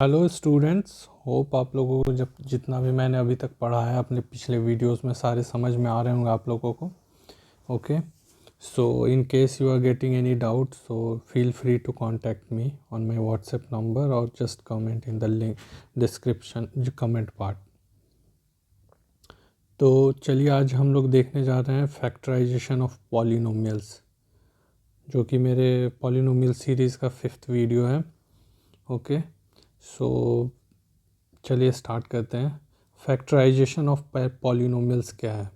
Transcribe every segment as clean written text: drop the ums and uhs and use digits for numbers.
Hello students, hope आप लोगों को जब जितना भी मैंने अभी तक पढ़ा है अपने पिछले वीडियोस में सारे समझ में आ रहे होंगे आप लोगों को। Okay, so in case you are getting any doubt so feel free to contact me on my WhatsApp number और just comment in the link description comment part. तो चलिए आज हम लोग देखने जा रहे हैं फैक्टराइजेशन ऑफ पॉलिनोमियल्स, जो कि मेरे पॉलिनोमियल सीरीज़ का 5th वीडियो है। ओके, सो चलिए स्टार्ट करते हैं। फैक्टराइजेशन ऑफ पॉलिनोमियल्स क्या है?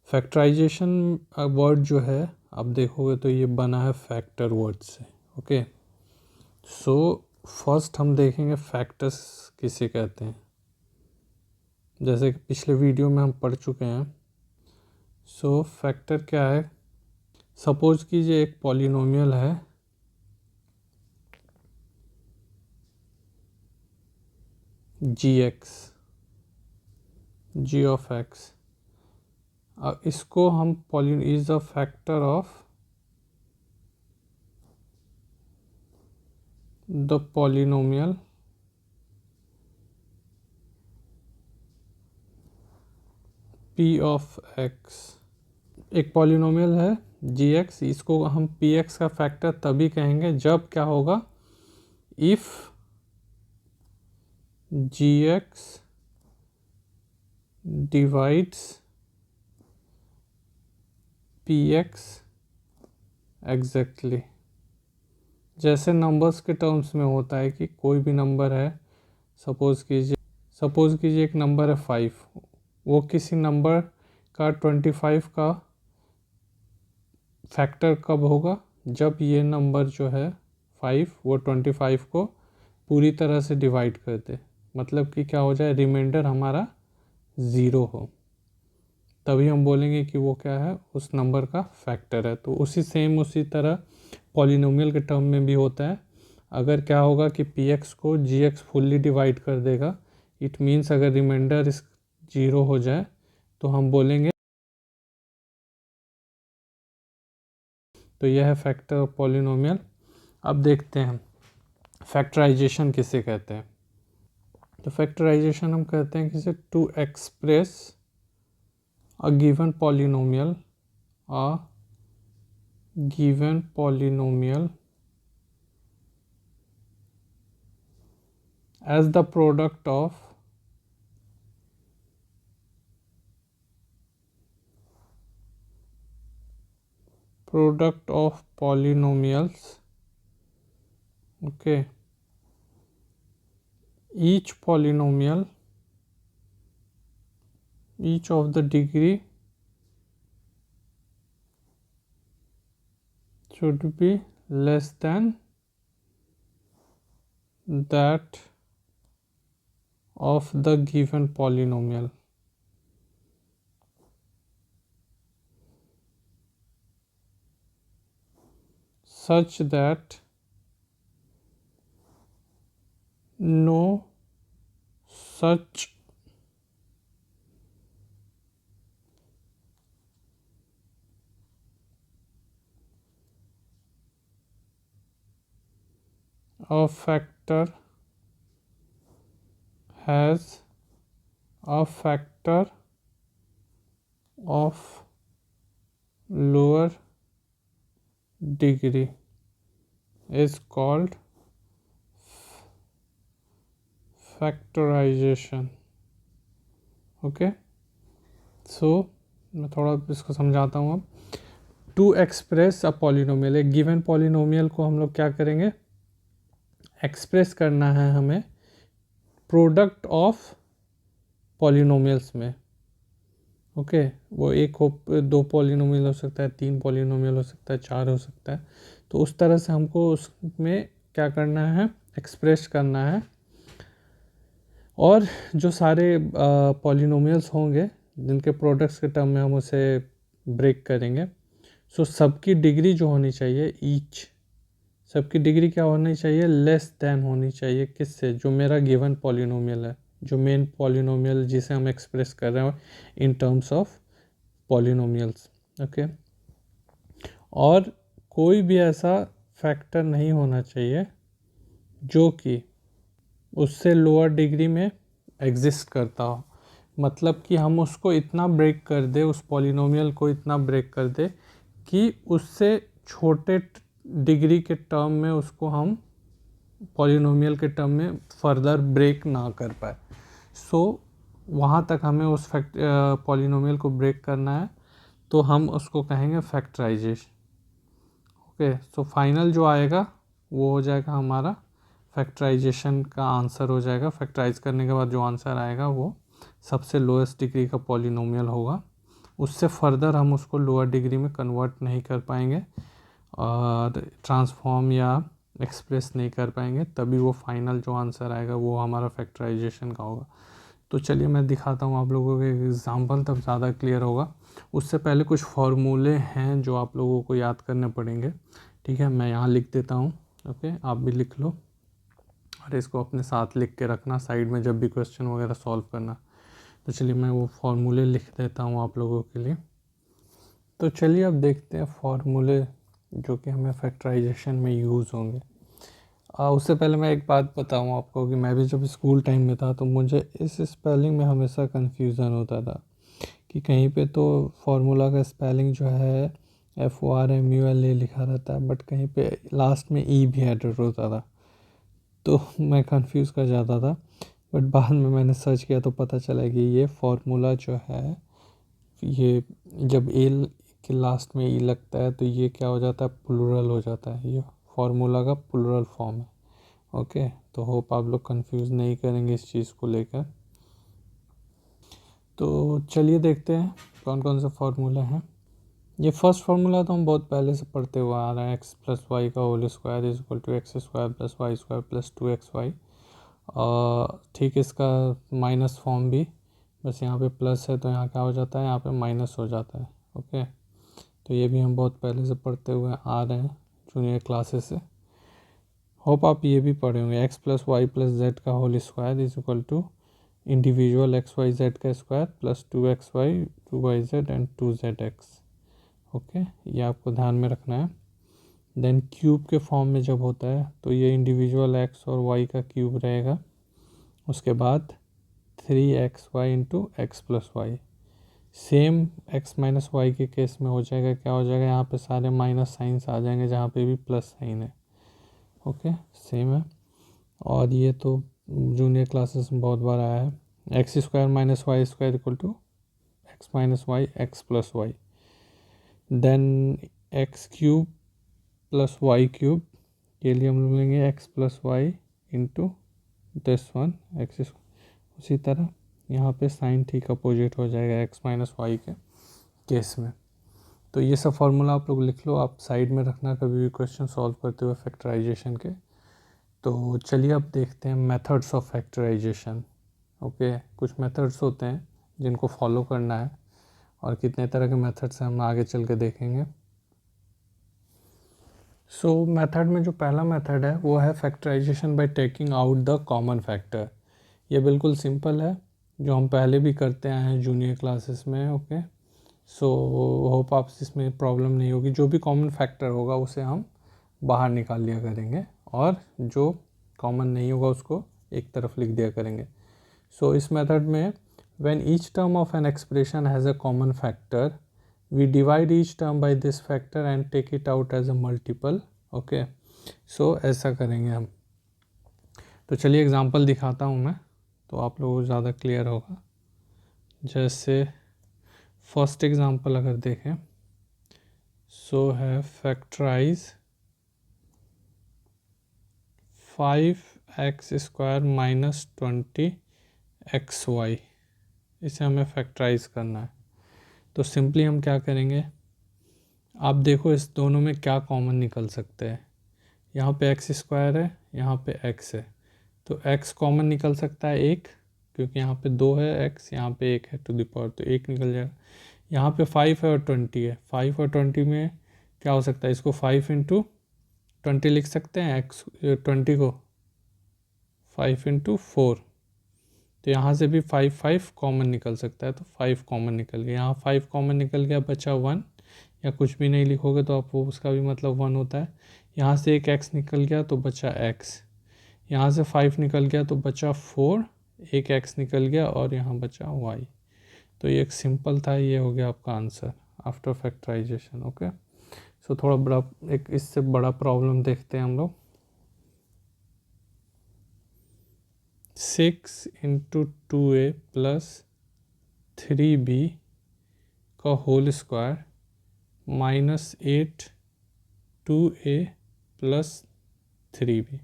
फैक्टराइजेशन वर्ड जो है आप देखोगे तो ये बना है फैक्टर वर्ड से। ओके, सो फर्स्ट हम देखेंगे फैक्टर्स किसे कहते हैं। जैसे कि पिछले वीडियो में हम पढ़ चुके हैं। सो फैक्टर क्या है? सपोज कीजिए एक पॉलिनोमियल है जी ऑफ एक्स। अब इसको हम is a factor of the polynomial P of x. एक पॉलिनोमियल है जी एक्स, इसको हम पी एक्स का फैक्टर तभी कहेंगे जब क्या होगा, if G X divides P X exactly. जैसे नंबर्स के टर्म्स में होता है कि कोई भी नंबर है, सपोज कीजिए एक नंबर है 5, वो किसी नंबर का 25 का फैक्टर कब होगा, जब ये नंबर जो है 5 वो 25 को पूरी तरह से डिवाइड कर दे, मतलब कि क्या हो जाए, रिमाइंडर हमारा 0 हो, तभी हम बोलेंगे कि वो क्या है, उस नंबर का फैक्टर है। तो उसी तरह पॉलिनोमियल के टर्म में भी होता है। अगर क्या होगा कि पी एक्स को जी एक्स फुल्ली डिवाइड कर देगा, इट मीन्स अगर रिमाइंडर इस 0 हो जाए तो हम बोलेंगे। तो यह है फैक्टर ऑफ पॉलिनोमियल। अब देखते हैं फैक्टराइजेशन किसे कहते हैं। तो फैक्टराइजेशन हम कहते हैं किसे, to express a given polynomial as the product of polynomials. Okay, each of the degree should be less than that of the given polynomial. Such that no such a factor has a factor of lower degree is called factorization. Okay, so मैं थोड़ा इसको समझाता हूँ। अब to express a polynomial, एक given polynomial को हम लोग क्या करेंगे, एक्सप्रेस करना है हमें प्रोडक्ट ऑफ पॉलिनोमियल्स में। ओके, वो एक हो, 2 पॉलिनोमियल हो सकता है, 3 पॉलिनोमियल हो सकता है, 4 हो सकता है। तो उस तरह से हमको उसमें क्या करना है, एक्सप्रेस करना है। और जो सारे पॉलिनोमियल्स होंगे जिनके प्रोडक्ट्स के टर्म में हम उसे ब्रेक करेंगे, सो सबकी डिग्री जो होनी चाहिए, सबकी डिग्री क्या होनी चाहिए, लेस देन होनी चाहिए किससे, जो मेरा गिवन पॉलिनोमियल है, जो मेन पॉलिनोमियल जिसे हम एक्सप्रेस कर रहे हैं in terms of polynomials. Okay, और कोई भी ऐसा फैक्टर नहीं होना चाहिए जो कि उससे लोअर डिग्री में एग्जिस्ट करता हो, मतलब कि हम उसको इतना ब्रेक कर दे, उस पॉलिनोमियल को इतना ब्रेक कर दे कि उससे छोटे डिग्री के टर्म में उसको हम पॉलिनोमियल के टर्म में फर्दर ब्रेक ना कर पाए। सो वहाँ तक हमें उस पॉलिनोमियल को ब्रेक करना है, तो हम उसको कहेंगे फैक्टराइजेशन। ओके, सो फाइनल जो आएगा वो हो जाएगा हमारा फैक्टराइजेशन का आंसर हो जाएगा। फैक्टराइज करने के बाद जो आंसर आएगा वो सबसे लोएस्ट डिग्री का पॉलिनोमियल होगा। उससे फर्दर हम उसको लोअर डिग्री में कन्वर्ट नहीं कर पाएंगे और ट्रांसफॉर्म या एक्सप्रेस नहीं कर पाएंगे, तभी वो फाइनल जो आंसर आएगा वो हमारा फैक्टराइजेशन का होगा। तो चलिए मैं दिखाता हूँ आप लोगों को एक एग्जांपल, तब ज़्यादा क्लियर होगा। उससे पहले कुछ फॉर्मूले हैं जो आप लोगों को याद करने पड़ेंगे। ठीक है, मैं यहाँ लिख देता हूँ। ओके, आप भी लिख लो और इसको अपने साथ लिख के रखना साइड में जब भी क्वेश्चन वगैरह सॉल्व करना। तो चलिए मैं वो फॉर्मूले लिख देता हूँ आप लोगों के लिए। तो चलिए अब देखते हैं फॉर्मूले जो कि हमें फैक्टराइजेशन में यूज़ होंगे। उससे पहले मैं एक बात बताऊँ आपको कि मैं भी जब स्कूल टाइम में था तो मुझे इस स्पेलिंग में हमेशा कन्फ्यूज़न होता था कि कहीं पे तो फार्मूला का स्पेलिंग जो है FORMULA लिखा रहता है, बट कहीं पे लास्ट में ई भी एडेड होता था, तो मैं कंफ्यूज कर जाता था। बट बाद में मैंने सर्च किया तो पता चला कि ये फार्मूला जो है, ये जब ए के लास्ट में ई लगता है तो ये क्या हो जाता है, प्लूरल हो जाता है। ये फार्मूला का प्लूरल फॉर्म है। ओके, तो होप आप लोग कंफ्यूज नहीं करेंगे इस चीज़ को लेकर। तो चलिए देखते हैं कौन कौन से फार्मूले हैं। ये फर्स्ट फार्मूला तो हम बहुत पहले से पढ़ते हुए आ रहे हैं, x प्लस वाई का whole square is equal to X square plus Y square plus 2xy। ठीक, इसका माइनस फॉर्म भी, बस यहाँ पे प्लस है तो यहाँ क्या हो जाता है, यहाँ पे माइनस हो जाता है। ओके, तो ये भी हम बहुत पहले से पढ़ते हुए आ रहे हैं जूनियर क्लासेस से। होप आप ये भी पढ़े होंगे, x plus y plus z का whole square is equal to individual x y z का square plus 2xy 2yz and 2zx। Okay, ये आपको ध्यान में रखना है। देन क्यूब के फॉर्म में जब होता है तो ये इंडिविजुअल एक्स और वाई का क्यूब रहेगा, उसके बाद 3xy into X plus Y. Same X minus Y के केस में हो जाएगा, क्या हो जाएगा, यहाँ पे सारे माइनस साइंस आ जाएंगे जहाँ पे भी प्लस साइन है। ओके, सेम है। और ये तो जूनियर क्लासेस में बहुत बार आया है, X square minus Y square equal to X minus Y X plus Y. Then X cube plus Y cube के लिए हम लोग लेंगे X plus Y into this one X. उसी तरह यहाँ पे साइन ठीक अपोजिट हो जाएगा एक्स माइनस वाई के केस में। तो ये सब फार्मूला आप लोग लिख लो, आप साइड में रखना कभी भी क्वेश्चन सॉल्व करते हुए फैक्टराइजेशन के। तो चलिए अब देखते हैं मेथड्स ऑफ फैक्टराइजेशन। ओके, कुछ मेथड्स होते हैं जिनको फॉलो करना है और कितने तरह के मेथड्स हैं हम आगे चल के देखेंगे। सो मेथड में जो पहला मेथड है वो है factorization by taking out the common factor. ये बिल्कुल सिंपल है, जो हम पहले भी करते आए हैं जूनियर क्लासेस में। ओके, सो होप आप इसमें प्रॉब्लम नहीं होगी। जो भी कॉमन फैक्टर होगा उसे हम बाहर निकाल लिया करेंगे और जो कॉमन नहीं होगा उसको एक तरफ लिख दिया करेंगे। सो इस मेथड में when each term of an expression has a common factor we divide each term by this factor and take it out as a multiple। Okay, so ऐसा करेंगे हम। तो चलिए एग्जांपल दिखाता हूँ मैं, तो आप लोगों को ज़्यादा क्लियर होगा। जैसे फर्स्ट एग्जांपल अगर देखें, सो है factorise 5x square minus 20xy। इसे हमें फैक्टराइज करना है। तो सिंपली हम क्या करेंगे, आप देखो इस दोनों में क्या कॉमन निकल सकते हैं। यहाँ पे एक्स स्क्वायर है, यहाँ पे एक्स है, तो एक्स कॉमन निकल सकता है एक, क्योंकि यहाँ पे 2 है एक्स, यहाँ पे 1 है टू द पावर, तो 1 निकल जाएगा। यहाँ पे 5 है और 20 है, 5 और 20 में क्या हो सकता है, इसको 5 इंटू 20 लिख सकते हैं, एक्स 20 को 5 इंटू 4, तो यहाँ से भी 5 कॉमन निकल सकता है, तो 5 कॉमन निकल गया। यहाँ 5 कॉमन निकल गया, बचा 1, या कुछ भी नहीं लिखोगे तो आप वो उसका भी मतलब 1 होता है। यहाँ से एक x निकल गया तो बचा x। यहाँ से 5 निकल गया तो बचा 4, एक x निकल गया और यहाँ बचा y। तो ये एक सिंपल था, ये हो गया आपका आंसर आफ्टर फैक्टराइजेशन। ओके, सो थोड़ा बड़ा एक इससे बड़ा प्रॉब्लम देखते हैं हम लोग। 6 इंटू 2a प्लस 3b का whole square minus 8 2a plus 3b।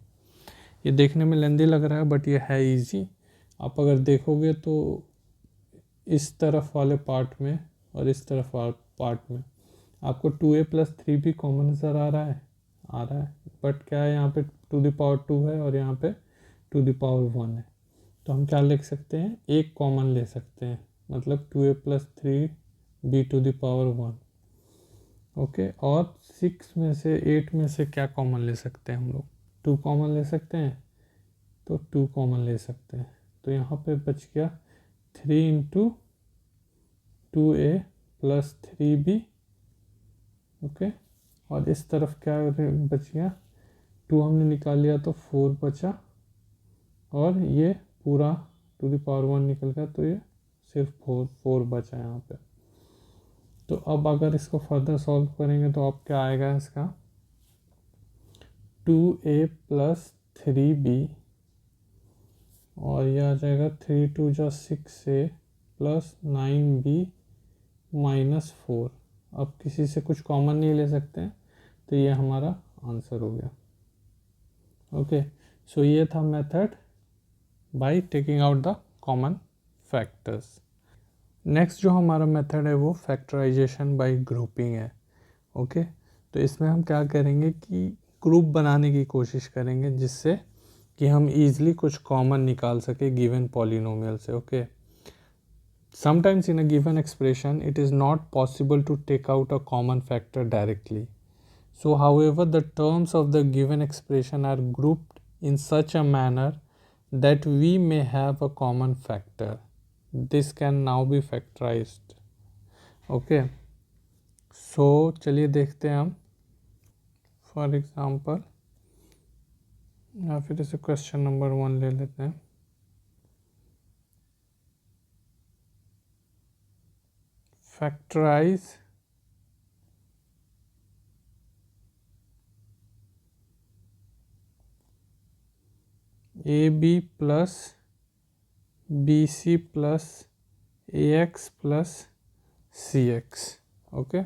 ये देखने में लेंदी लग रहा है बट ये है इजी। आप अगर देखोगे तो इस तरफ वाले पार्ट में और इस तरफ वाले पार्ट में आपको 2a प्लस 3b कॉमन नज़र आ रहा है बट क्या है, यहाँ पे 2 है और यहाँ पे 2 है। तो हम क्या लिख सकते हैं, एक कॉमन ले सकते हैं, मतलब 2a प्लस 3b 1। ओके, और 6 में से 8 में से क्या कॉमन ले सकते हैं हम लोग, 2 कॉमन ले सकते हैं, तो 2 कॉमन ले सकते हैं। तो यहाँ पे बच गया 3 into 2a plus 3b। Okay, और इस तरफ क्या बच गया, 2 हमने निकाल लिया तो 4 बचा, और ये पूरा 1 निकल गया तो ये सिर्फ 4 बचा यहाँ पे। तो अब अगर इसको फर्दर सॉल्व करेंगे तो अब क्या आएगा इसका, 2a प्लस 3b और यह आ जाएगा 3 2 जा 6a प्लस 9b माइनस 4। अब किसी से कुछ कॉमन नहीं ले सकते हैं तो ये हमारा आंसर हो गया। ओके, सो ये था method by taking out the common factors. Next जो हमारा मेथड है वो फैक्टराइजेशन बाय ग्रुपिंग है। ओके, तो इसमें हम क्या करेंगे कि ग्रुप बनाने की कोशिश करेंगे जिससे कि हम ईजिली कुछ कॉमन निकाल सके गिवन पॉलिनोमियल से। Okay, sometimes in a given expression it is not possible to take out a common factor directly. So however the terms of the given expression are grouped in such a manner that we may have a common factor. This can now be factorized. Okay, so चलिए देखते हैं हम। For example, या फिर इसे question number 1 ले लेते हैं। Factorize a b plus b c plus a x plus c x. Okay,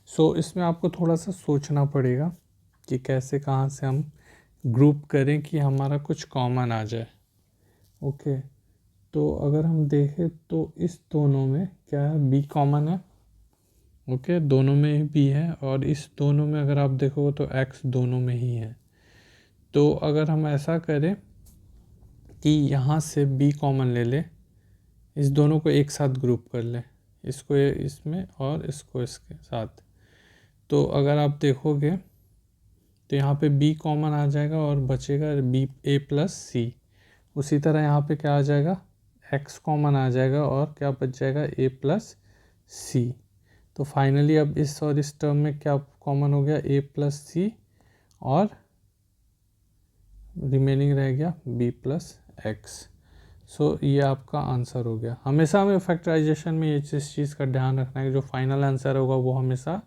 so इसमें आपको थोड़ा सा सोचना पड़ेगा कि कैसे कहाँ से हम ग्रुप करें कि हमारा कुछ कॉमन आ जाए। ओके, तो अगर हम देखें तो इस दोनों में क्या है, बी कॉमन है। ओके, दोनों में बी है, और इस दोनों में अगर आप देखो तो एक्स दोनों में ही है। तो अगर हम ऐसा करें कि यहाँ से बी कॉमन ले ले, इस दोनों को एक साथ ग्रुप कर ले, इसको इसमें और इसको इसके साथ, तो अगर आप देखोगे तो यहाँ पे b कॉमन आ जाएगा और बचेगा b a प्लस सी। उसी तरह यहाँ पे क्या आ जाएगा, x कॉमन आ जाएगा और क्या बच जाएगा a प्लस सी। तो फाइनली अब इस और इस टर्म में क्या कॉमन हो गया, a प्लस सी, और रिमेनिंग रह गया b प्लस एक्स। सो ये आपका आंसर हो गया। हमेशा हमें फैक्टराइजेशन में ये चीज़ का ध्यान रखना है कि जो फाइनल आंसर होगा वो हमेशा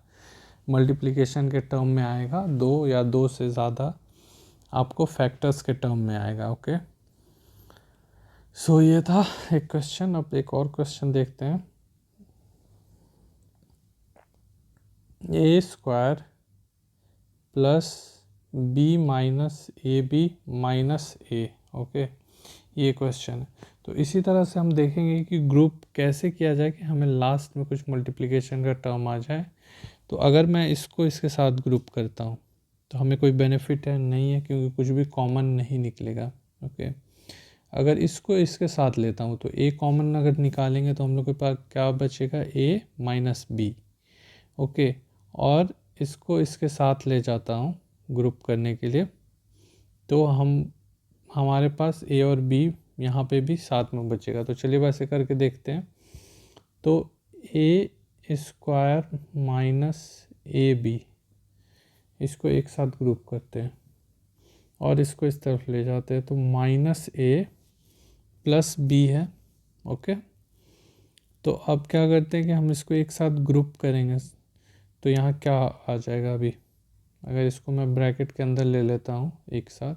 मल्टीप्लिकेशन के टर्म में आएगा, 2 या 2 से ज़्यादा आपको फैक्टर्स के टर्म में आएगा। ओके, सो ये था एक क्वेश्चन। अब एक और क्वेश्चन देखते हैं। A square plus b minus a b minus a. Okay, ये क्वेश्चन है। तो इसी तरह से हम देखेंगे कि ग्रुप कैसे किया जाए कि हमें लास्ट में कुछ मल्टीप्लिकेशन का टर्म आ जाए। तो अगर मैं इसको इसके साथ ग्रुप करता हूँ तो हमें कोई बेनिफिट है नहीं है, क्योंकि कुछ भी कॉमन नहीं निकलेगा। ओके, अगर इसको इसके साथ लेता हूँ तो ए कॉमन अगर निकालेंगे तो हम लोग के पास क्या बचेगा, ए माइनस बी। ओके, और इसको इसके साथ ले जाता हूँ ग्रुप करने के लिए, तो हमारे पास ए और बी यहाँ पे भी साथ में बचेगा। तो चलिए वैसे करके देखते हैं। तो ए स्क्वायर माइनस ए बी, इसको एक साथ ग्रुप करते हैं। और इसको इस तरफ ले जाते हैं तो -a+b है। ओके, तो अब क्या करते हैं कि हम इसको एक साथ ग्रुप करेंगे। तो यहाँ क्या आ जाएगा अभी, अगर इसको मैं ब्रैकेट के अंदर ले लेता हूँ एक साथ,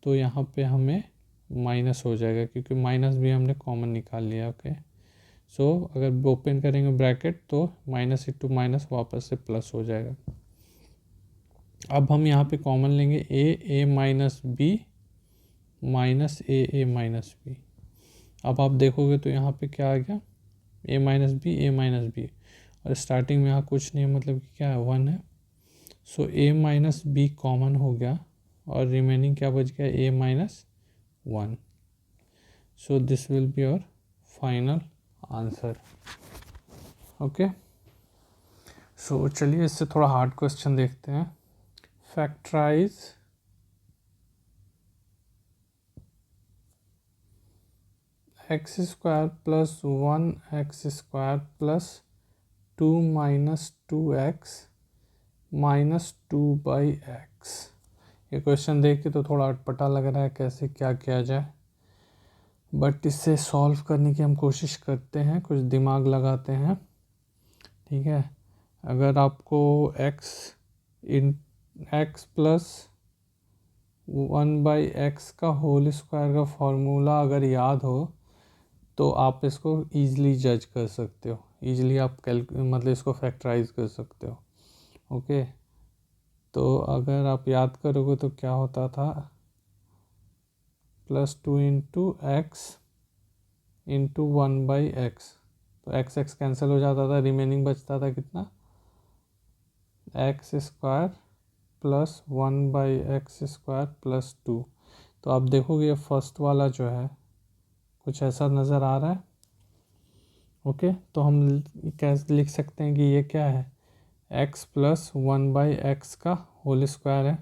तो यहाँ पे हमें माइनस हो जाएगा क्योंकि माइनस भी हमने कॉमन निकाल लिया। ओके, सो अगर ओपन करेंगे ब्रैकेट तो माइनस इंटू माइनस वापस से प्लस हो जाएगा। अब हम यहाँ पे कॉमन लेंगे a minus B minus A minus B. अब आप देखोगे तो यहाँ पे क्या आ गया, a माइनस बी, और स्टार्टिंग में यहाँ कुछ नहीं है, मतलब कि क्या है, 1 है। So a minus b common हो गया और रिमेनिंग क्या बच गया, a minus 1। So this will be your final answer. Okay, so चलिए इससे थोड़ा हार्ड क्वेश्चन देखते हैं। Factorize x square plus 1x² plus 2 minus 2x minus 2/x। ये क्वेश्चन देख के तो थोड़ा अटपटा लग रहा है, कैसे क्या किया जाए, बट इससे सॉल्व करने की हम कोशिश करते हैं, कुछ दिमाग लगाते हैं। ठीक है, अगर आपको x प्लस 1/x का होल स्क्वायर का फॉर्मूला अगर याद हो तो आप इसको ईज़िली जज कर सकते हो, ईज़िली आप मतलब इसको फैक्टराइज कर सकते हो। ओके, तो अगर आप याद करोगे तो क्या होता था, +2 इंटू एक्स इंटू 1/x, तो x कैंसिल हो जाता था, रिमेनिंग बचता था कितना, x² प्लस 1/x² प्लस 2। तो आप देखोगे ये फर्स्ट वाला जो है कुछ ऐसा नज़र आ रहा है। ओके, तो हम कैसे लिख सकते हैं कि ये क्या है, x प्लस 1/x का होल स्क्वायर है,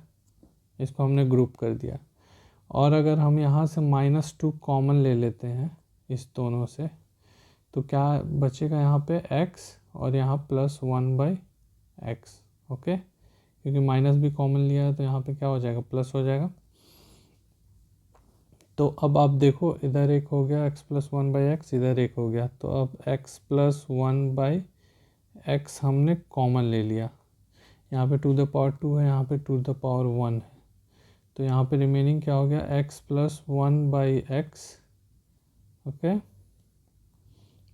इसको हमने ग्रुप कर दिया। और अगर हम यहाँ से -2 कॉमन ले लेते हैं इस दोनों से, तो क्या बचेगा यहाँ पे x और यहाँ +1/x। ओके, क्योंकि माइनस भी कॉमन लिया है तो यहाँ पे क्या हो जाएगा, प्लस हो जाएगा। तो अब आप देखो, इधर एक हो गया x प्लस 1/x, इधर एक हो गया, तो अब x प्लस 1/x हमने कॉमन ले लिया। यहाँ पे टू द पावर 2 है, यहाँ पे टू द पावर 1 है, तो यहाँ पे रिमेनिंग क्या हो गया, x प्लस 1/x, ओके,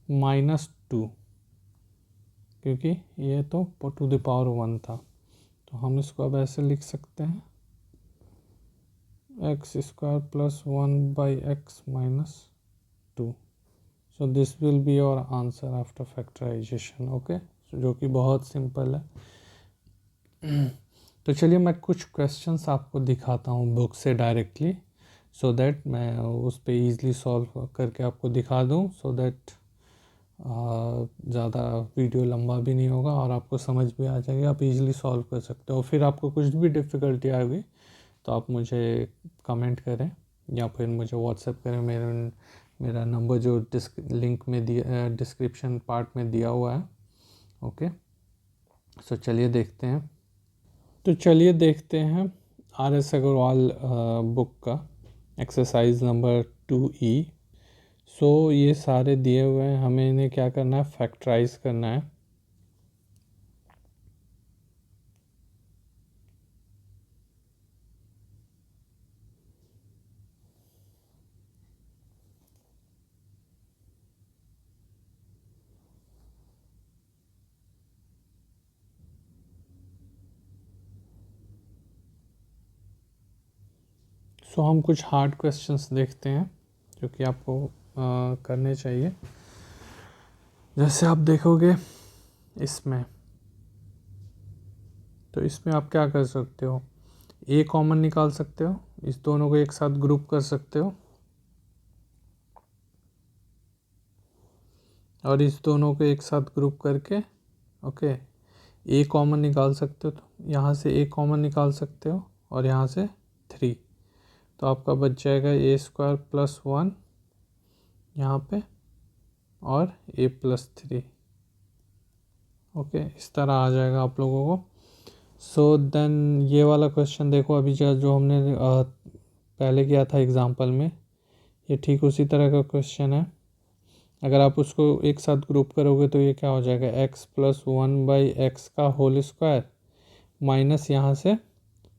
-2, क्योंकि ये तो टू द पावर 1 था। तो हम इसको अब ऐसे लिख सकते हैं, x² plus 1/x minus 2। So this will be your answer after factorization. Okay, जो कि बहुत सिंपल है। तो चलिए मैं कुछ क्वेश्चंस आपको दिखाता हूँ बुक से डायरेक्टली, सो दैट मैं उस पर ईज़िली सॉल्व करके आपको दिखा दूँ, सो दैट ज़्यादा वीडियो लंबा भी नहीं होगा और आपको समझ भी आ जाएगी, आप इजीली सॉल्व कर सकते हो। फिर आपको कुछ भी डिफ़िकल्टी आएगी तो आप मुझे कमेंट करें या फिर मुझे व्हाट्सएप करें। मेरा नंबर जो लिंक में दिया, डिस्क्रिप्शन पार्ट में दिया हुआ है। ओके, सो चलिए देखते हैं। तो चलिए देखते हैं RS अग्रवाल बुक का एक्सरसाइज नंबर 2E। सो ये सारे दिए हुए हैं, हमें इन्हें क्या करना है, फैक्टराइज करना है। सो हम कुछ हार्ड क्वेश्चंस देखते हैं जो कि आपको करने चाहिए। जैसे आप देखोगे इसमें, तो इसमें आप क्या कर सकते हो, ए कॉमन निकाल सकते हो, इस दोनों को एक साथ ग्रुप कर सकते हो और इस दोनों को एक साथ ग्रुप करके, ओके, ए कॉमन निकाल सकते हो, तो यहाँ से ए कॉमन निकाल सकते हो और यहाँ से 3, तो आपका बच जाएगा a² प्लस 1 यहाँ पे और a+3। ओके, इस तरह आ जाएगा आप लोगों को। सो देन ये वाला क्वेश्चन देखो, अभी जो हमने पहले किया था एग्जाम्पल में, ये ठीक उसी तरह का क्वेश्चन है। अगर आप उसको एक साथ ग्रुप करोगे तो ये क्या हो जाएगा, x प्लस 1/x का होल स्क्वायर माइनस यहाँ से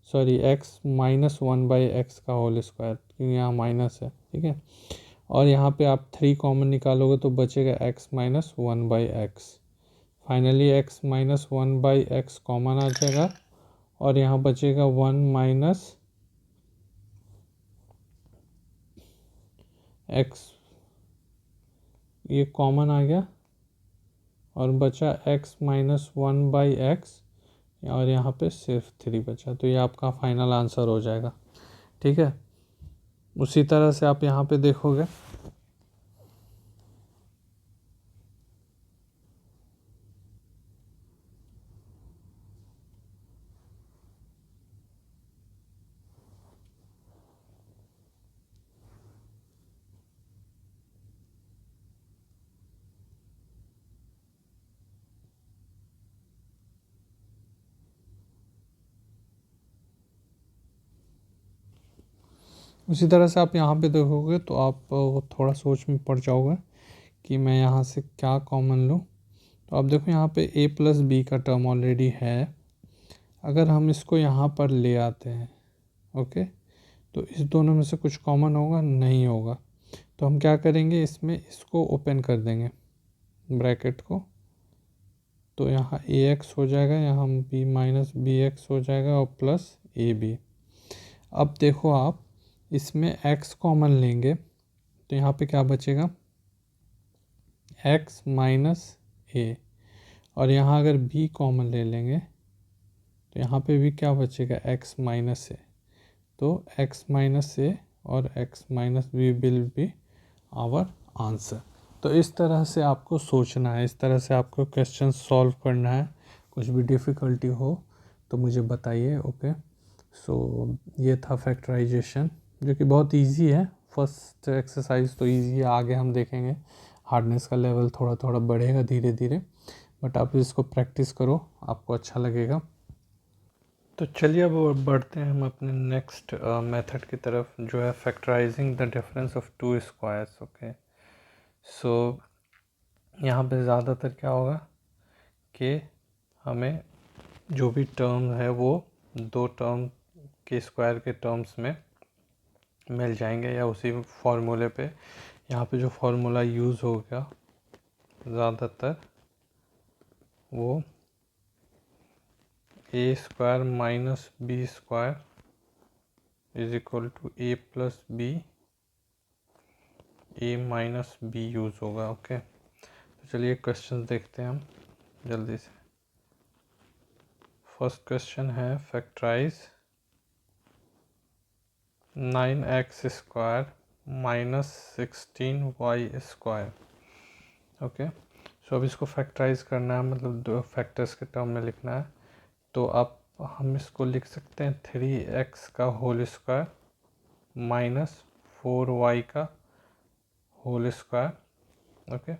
x माइनस 1/x का होल स्क्वायर, क्योंकि यहाँ माइनस है, ठीक है। और यहाँ पे आप 3 कॉमन निकालोगे तो बचेगा x minus 1/x। Finally x minus 1/x common आ जाएगा और यहाँ बचेगा 1 माइनस x, ये कॉमन आ गया और बचा x माइनस 1/x और यहाँ पे सिर्फ 3 बचा। तो ये आपका फाइनल आंसर हो जाएगा, ठीक है। उसी तरह से आप यहाँ पे देखोगे उसी तरह से आप यहाँ पे देखोगे तो आप थोड़ा सोच में पड़ जाओगे कि मैं यहाँ से क्या कॉमन लूँ। तो आप देखो यहाँ पे a प्लस बी का टर्म ऑलरेडी है, अगर हम इसको यहाँ पर ले आते हैं, ओके, तो इस दोनों में से कुछ कॉमन होगा, नहीं होगा। तो हम क्या करेंगे, इसमें इसको ओपन कर देंगे ब्रैकेट को, तो यहाँ ax हो जाएगा, यहाँ b माइनस बी एक्स हो जाएगा और प्लस ab। अब देखो आप इसमें x कॉमन लेंगे तो यहाँ पे क्या बचेगा, x माइनस ए, और यहाँ अगर b कॉमन ले लेंगे तो यहाँ पे भी क्या बचेगा, x माइनस ए। तो x माइनस ए और x minus B will be our answer. तो इस तरह से आपको सोचना है, इस तरह से आपको क्वेश्चन सॉल्व करना है। कुछ भी डिफ़िकल्टी हो तो मुझे बताइए, ओके। सो ये था फैक्टराइजेशन, जो कि बहुत इजी है। फर्स्ट एक्सरसाइज तो इजी है, आगे हम देखेंगे हार्डनेस का लेवल थोड़ा थोड़ा बढ़ेगा धीरे धीरे, बट आप इसको प्रैक्टिस करो, आपको अच्छा लगेगा। तो चलिए अब बढ़ते हैं हम अपने नेक्स्ट मेथड की तरफ, जो है factorizing the difference of two squares, okay. So यहाँ पे ज़्यादातर क्या होगा कि हमें जो भी टर्म है वो दो टर्म के स्क्वायर के टर्म्स में मिल जाएंगे, या उसी फॉर्मूले पे, यहाँ पे जो फॉर्मूला यूज़ होगा ज़्यादातर वो a square minus B square is equal to a plus b, a minus b use होगा, ओके। तो चलिए क्वेश्चन देखते हैं हम जल्दी से। फर्स्ट क्वेश्चन है factorize 9x square minus 16y square, okay. So अब इसको फैक्टराइज करना है, मतलब दो फैक्टर्स के टर्म में लिखना है। तो अब हम इसको लिख सकते हैं 3x का होल स्क्वायर माइनस 4y का होल स्क्वायर, ओके।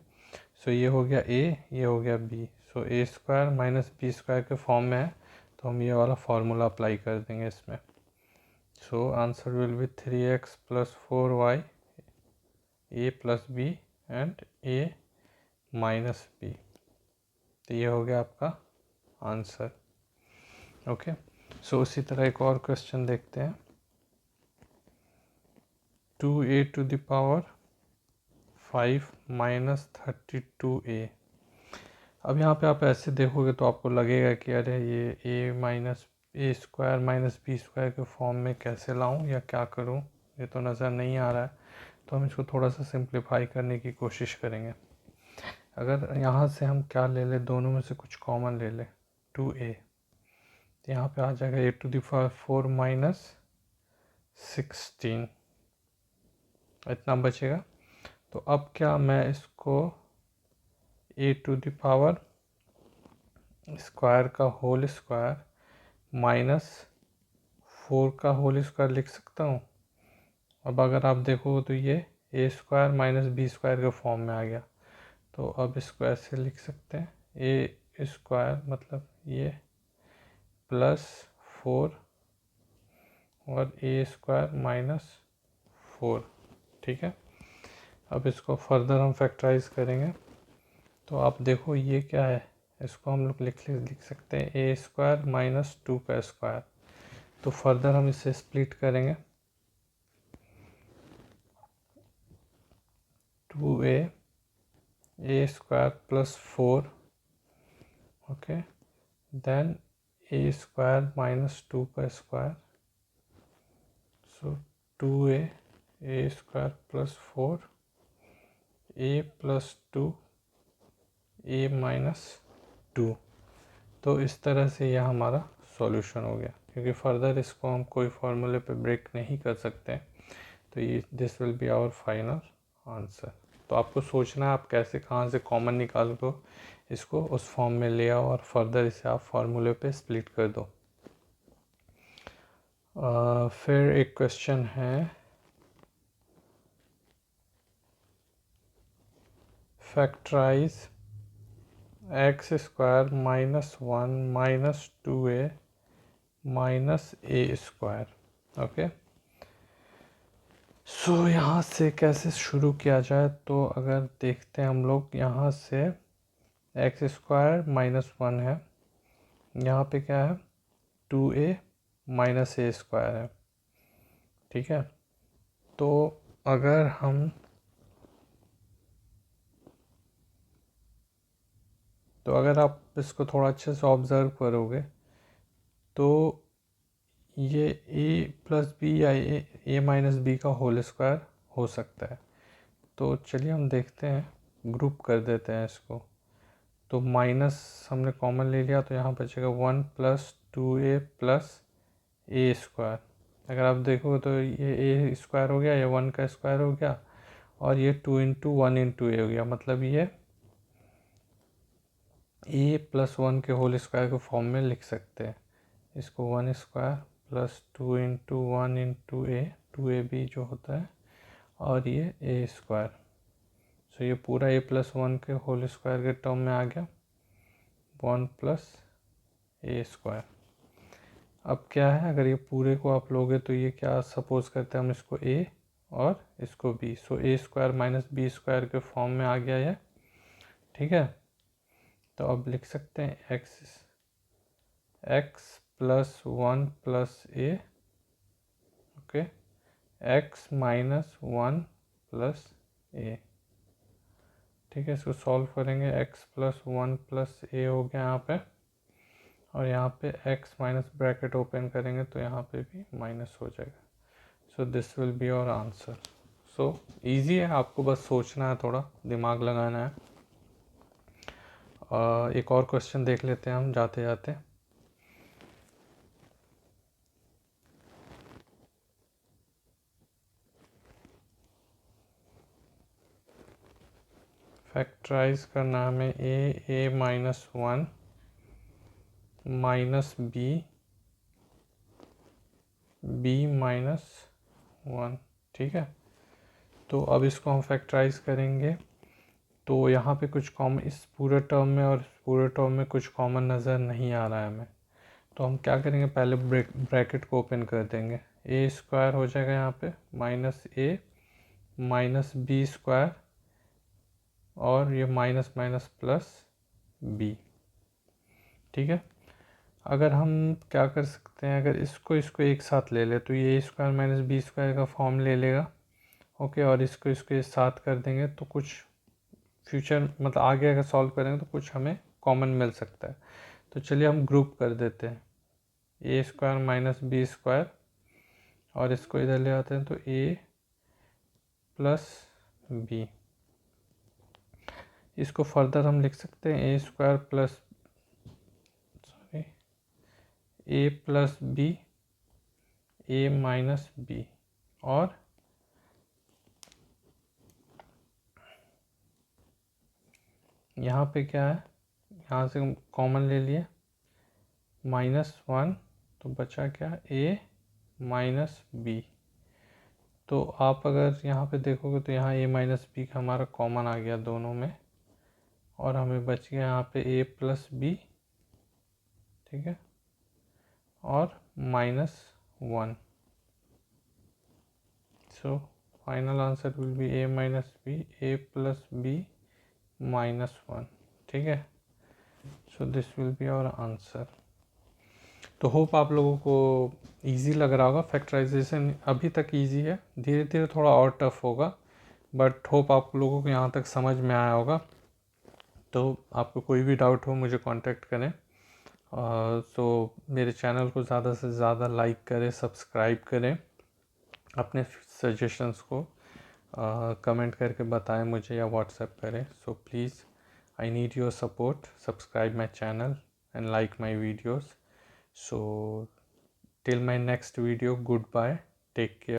सो ये हो गया a, ये हो गया b। So a square minus B square के फॉर्म में है, तो हम ये वाला फार्मूला अप्लाई कर देंगे इसमें। So answer will be 3x plus 4y, a plus b and a minus b। तो ये हो गया आपका आंसर, ओके। सो उसी तरह एक और क्वेश्चन देखते हैं। 2a to the power 5 minus 32a। अब यहाँ पे आप ऐसे देखोगे तो आपको लगेगा कि अरे ये ए स्क्वायर माइनस बी स्क्वायर के फॉर्म में कैसे लाऊं या क्या करूं, ये तो नज़र नहीं आ रहा है। तो हम इसको थोड़ा सा सिंप्लीफाई करने की कोशिश करेंगे। अगर यहाँ से हम क्या ले ले, दोनों में से कुछ कॉमन ले ले, 2a, तो यहाँ पे आ जाएगा ए टू द पावर 4 माइनस 16, इतना बचेगा। तो अब क्या मैं इसको ए टू द पावर स्क्वायर का होल स्क्वायर माइनस 4 का होल स्क्वायर लिख सकता हूँ। अब अगर आप देखो तो ये ए स्क्वायर माइनस बी स्क्वायर के फॉर्म में आ गया। तो अब इसको ऐसे लिख सकते हैं, ए स्क्वायर मतलब ये प्लस 4 और ए स्क्वायर माइनस 4। ठीक है, अब इसको फर्दर हम फैक्टराइज करेंगे तो आप देखो ये क्या है, इसको हम लोग लिख सकते हैं ए स्क्वायर माइनस 2 का स्क्वायर। तो फर्दर हम इसे स्प्लिट करेंगे, 2a square plus 4, okay, then a square minus 2 का square, so 2a square plus 4 a plus 2 a minus 2। तो इस तरह से यह हमारा सॉल्यूशन हो गया, क्योंकि फर्दर इसको हम कोई फार्मूले पे ब्रेक नहीं कर सकते। तो ये this will be our final answer. तो आपको सोचना है आप कैसे कहाँ से कॉमन निकाल दो, इसको उस फॉर्म में ले आओ और फर्दर इसे आप फार्मूले पे स्प्लिट कर दो। फिर एक क्वेश्चन है, factorize x square minus 1 minus 2a minus a square. Okay, so यहाँ से कैसे शुरू किया जाए, तो अगर देखते हैं हम लोग यहाँ से एक्स स्क्वायर माइनस 1 है, यहाँ पे क्या है 2a माइनस ए स्क्वायर है। ठीक है, तो अगर हम अगर आप इसको थोड़ा अच्छे से ऑब्ज़र्व करोगे तो ये a प्लस बी या ए माइनस बी का होल स्क्वायर हो सकता है। तो चलिए हम देखते हैं, ग्रुप कर देते हैं इसको। तो माइनस हमने कॉमन ले लिया तो यहाँ बचेगा 1 प्लस 2a प्लस ए स्क्वायर। अगर आप देखोगे तो ये ए स्क्वायर हो गया, ये 1 का स्क्वायर हो गया, और ये 2 इंटू 1 इंटू ए हो गया। मतलब ये ए प्लस 1 के होल स्क्वायर को फॉर्म में लिख सकते हैं। इसको 1 स्क्वायर प्लस 2 इंटू 1 इंटू ए, 2ab जो होता है, और ये ए स्क्वायर। सो ये पूरा ए प्लस 1 के होल स्क्वायर के टर्म में आ गया, 1 प्लस ए स्क्वायर। अब क्या है, अगर ये पूरे को आप लोगे तो ये क्या सपोज करते हैं हम, इसको a और इसको b। सो ए स्क्वायर माइनस बी स्क्वायर के फॉर्म में आ गया ये। ठीक है, तो अब लिख सकते हैं x प्लस 1 प्लस ए, ओके, x माइनस 1 प्लस ए। ठीक है, इसको सॉल्व करेंगे, x प्लस 1 प्लस ए हो गया यहाँ पे, और यहाँ पे x माइनस ब्रैकेट ओपन करेंगे तो यहाँ पे भी माइनस हो जाएगा। So this will be our answer. So easy है, आपको बस सोचना है, थोड़ा दिमाग लगाना है। एक और क्वेश्चन देख लेते हैं हम जाते जाते। फैक्टराइज करना हमें ए माइनस 1 माइनस बी माइनस 1। ठीक है, तो अब इसको हम फैक्टराइज करेंगे तो यहाँ पे कुछ कॉमन, इस पूरे टर्म में और इस पूरे टर्म में कुछ कॉमन नज़र नहीं आ रहा है हमें। तो हम क्या करेंगे, पहले ब्रैकेट को ओपन कर देंगे, ए स्क्वायर हो जाएगा यहाँ पे minus A minus B square, और ये माइनस माइनस प्लस बी। ठीक है, अगर हम क्या कर सकते हैं, अगर इसको एक साथ ले ले तो ये ए स्क्वायर माइनस बी स्क्वायर का फॉर्म ले लेगा। ओके, और इसको एक साथ कर देंगे तो कुछ फ्यूचर मतलब आगे अगर सॉल्व करेंगे तो कुछ हमें कॉमन मिल सकता है। तो चलिए हम ग्रुप कर देते हैं, a square minus B square, और इसको इधर ले आते हैं तो ए प्लस बी। इसको फर्दर हम लिख सकते हैं a square plus A plus b a minus B, और यहाँ पे क्या है, यहाँ से हम कॉमन ले लिए -1, तो बचा क्या ए माइनस बी। तो आप अगर यहाँ पे देखोगे तो यहाँ ए माइनस बी का हमारा कॉमन आ गया दोनों में, और हमें बच गया यहाँ पे ए प्लस बी। ठीक है, और -1। So final answer will be a minus b, a plus b minus 1. ठीक है, so this will be our answer. तो होप आप लोगों को इजी लग रहा होगा. फैक्टराइजेशन अभी तक इजी है, धीरे धीरे थोड़ा और टफ होगा, बट होप आप लोगों को यहाँ तक समझ में आया होगा. तो आपको कोई भी डाउट हो मुझे कांटेक्ट करें. सो मेरे चैनल को ज़्यादा से ज़्यादा लाइक करें, सब्सक्राइब करें, अपने सजेशंस को कमेंट करके बताएं मुझे या व्हाट्सएप करें. So please I need your support. Subscribe my channel and like my videos. So till my next video, goodbye, take care.